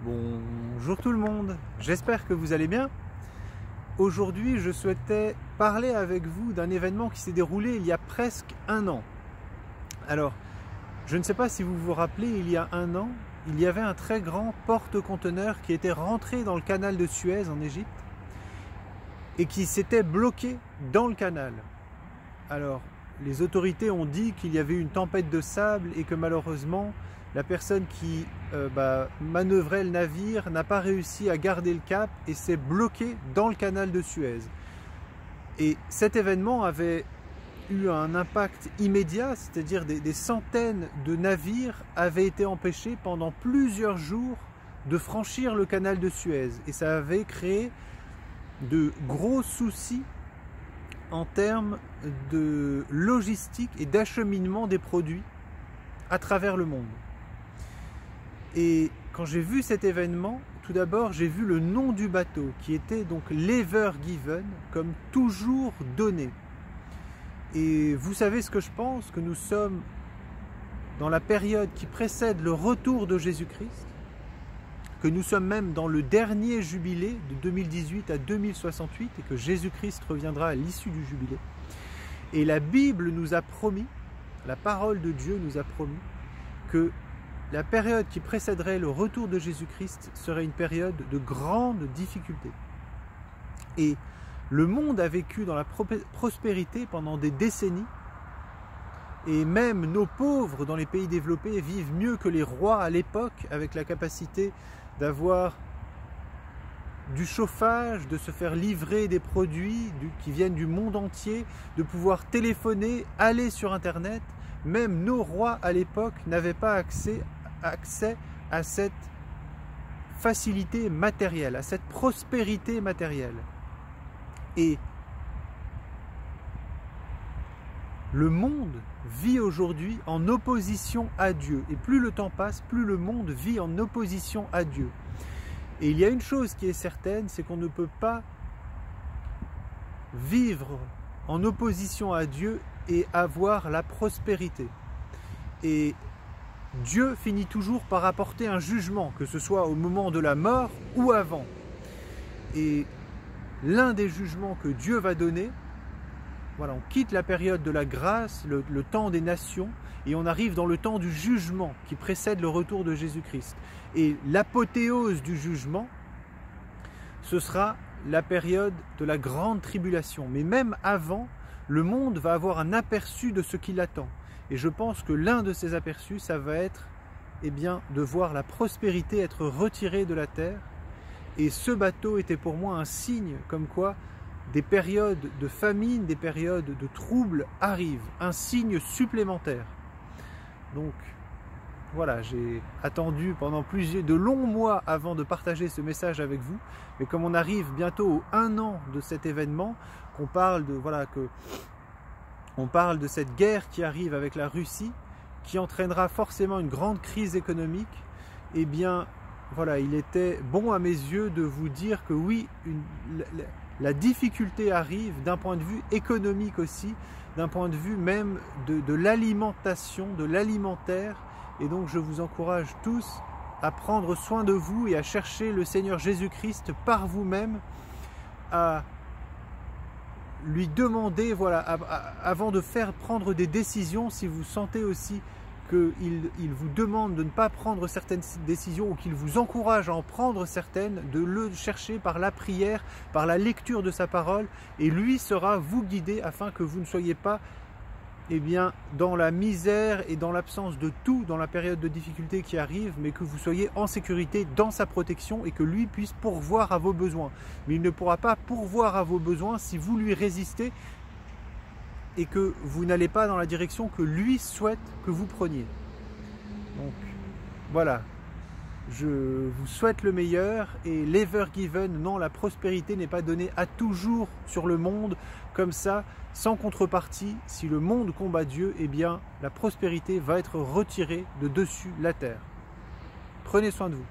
Bonjour tout le monde, j'espère que vous allez bien. Aujourd'hui, je souhaitais parler avec vous d'un événement qui s'est déroulé il y a presque un an. Alors, je ne sais pas si vous vous rappelez, il y a un an, il y avait un très grand porte-conteneur qui était rentré dans le canal de Suez en Égypte et qui s'était bloqué dans le canal. Alors, les autorités ont dit qu'il y avait eu une tempête de sable et que malheureusement, la personne qui manœuvrait le navire n'a pas réussi à garder le cap et s'est bloqué dans le canal de Suez. Et cet événement avait eu un impact immédiat, c'est-à-dire des centaines de navires avaient été empêchés pendant plusieurs jours de franchir le canal de Suez. Et ça avait créé de gros soucis en termes de logistique et d'acheminement des produits à travers le monde. Et quand j'ai vu cet événement, tout d'abord j'ai vu le nom du bateau qui était donc l'Ever Given, comme toujours donné. Et vous savez ce que je pense, que nous sommes dans la période qui précède le retour de Jésus-Christ, que nous sommes même dans le dernier jubilé de 2018 à 2068 et que Jésus-Christ reviendra à l'issue du jubilé. Et la Bible nous a promis, la parole de Dieu nous a promis que la période qui précéderait le retour de Jésus-Christ serait une période de grande difficulté. Et le monde a vécu dans la prospérité pendant des décennies, et même nos pauvres dans les pays développés vivent mieux que les rois à l'époque, avec la capacité d'avoir du chauffage, de se faire livrer des produits qui viennent du monde entier, de pouvoir téléphoner, aller sur Internet. Même nos rois à l'époque n'avaient pas accès à cette facilité matérielle, à cette prospérité matérielle. Et le monde vit aujourd'hui en opposition à Dieu. Et plus le temps passe, plus le monde vit en opposition à Dieu. Et il y a une chose qui est certaine, c'est qu'on ne peut pas vivre en opposition à Dieu et avoir la prospérité. Et Dieu finit toujours par apporter un jugement, que ce soit au moment de la mort ou avant. Et l'un des jugements que Dieu va donner, voilà, on quitte la période de la grâce, le temps des nations, et on arrive dans le temps du jugement qui précède le retour de Jésus-Christ. Et l'apothéose du jugement, ce sera la période de la grande tribulation. Mais même avant, le monde va avoir un aperçu de ce qui l'attend. Et je pense que l'un de ces aperçus, ça va être de voir la prospérité être retirée de la terre. Et ce bateau était pour moi un signe comme quoi des périodes de famine, des périodes de troubles arrivent, un signe supplémentaire. Donc voilà, j'ai attendu pendant de longs mois avant de partager ce message avec vous, mais comme on arrive bientôt au 1 an de cet événement, qu'on parle de cette guerre qui arrive avec la Russie, qui entraînera forcément une grande crise économique, eh bien voilà, il était bon à mes yeux de vous dire que oui, la difficulté arrive d'un point de vue économique aussi, d'un point de vue même de l'alimentation, de l'alimentaire. Et donc je vous encourage tous à prendre soin de vous et à chercher le Seigneur Jésus-Christ par vous-même, à lui demander, voilà, avant de prendre des décisions, si vous sentez aussi qu'il vous demande de ne pas prendre certaines décisions ou qu'il vous encourage à en prendre certaines, de le chercher par la prière, par la lecture de sa parole, et lui sera vous guider afin que vous ne soyez pas dans la misère et dans l'absence de tout dans la période de difficulté qui arrive, mais que vous soyez en sécurité dans sa protection et que lui puisse pourvoir à vos besoins. Mais il ne pourra pas pourvoir à vos besoins si vous lui résistez et que vous n'allez pas dans la direction que lui souhaite que vous preniez. Donc voilà, je vous souhaite le meilleur, et l'Ever Given, non, la prospérité n'est pas donnée à toujours sur le monde comme ça, sans contrepartie. Si le monde combat Dieu, eh bien la prospérité va être retirée de dessus la terre. Prenez soin de vous.